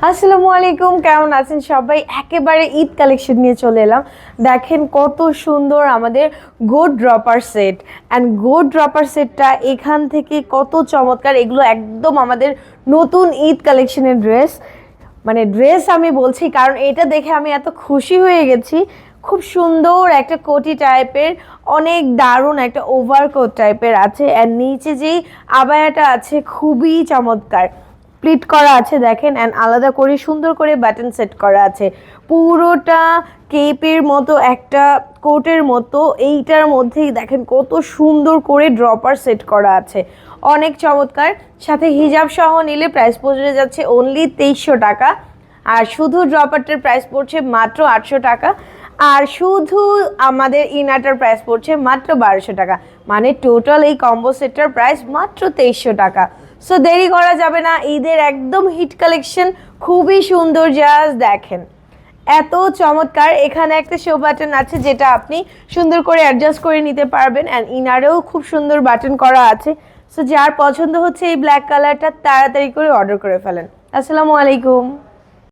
আসসালামু আলাইকুম, কেমন আছেন সবাই? একেবারে ঈদ কালেকশন নিয়ে চলে এলাম। দেখেন কত সুন্দর আমাদের goat dropper set. And goat dropper সেটটা এখান থেকে কত চমৎকার। এগুলো একদম আমাদের নতুন ঈদ কালেকশনের ড্রেস। মানে ড্রেস আমি বলছি কারণ এটা দেখে আমি এত খুশি হয়ে গেছি। খুব সুন্দর একটা কোটি টাইপের, অনেক দারুণ একটা ওভারকোট টাইপের আছে। অ্যান্ড নিচে যেই আবায়াটা আছে খুবই চমৎকার, প্লিট করা আছে দেখেন। অ্যান্ড আলাদা করে সুন্দর করে বাটন সেট করা আছে। পুরোটা কেপের মতো একটা কোটের মতো, এইটার মধ্যেই দেখেন কত সুন্দর করে ড্রপার সেট করা আছে, অনেক চমৎকার। সাথে হিজাব সহ নিলে প্রাইস পড়ে যাচ্ছে অনলি 2300 টাকা। আর শুধু ড্রপারটার প্রাইস পড়ছে মাত্র 800 টাকা। আর শুধু আমাদের ইনারটার প্রাইস পড়ছে মাত্র 1200 টাকা। মানে টোটাল এই কম্বো সেটটার প্রাইস মাত্র 2300 টাকা। সো দেরি করা যাবে না, ঈদের একদম হিট কালেকশন, খুবই সুন্দর। জাস্ট দেখেন এত চমৎকার। এখানে একটা শো বাটন আছে যেটা আপনি সুন্দর করে অ্যাডজাস্ট করে নিতে পারবেন। অ্যান্ড ইনারেও খুব সুন্দর বাটন করা আছে। সো যার পছন্দ হচ্ছে এই ব্ল্যাক কালারটা, তাড়াতাড়ি করে অর্ডার করে ফেলেন। আসসালামু আলাইকুম।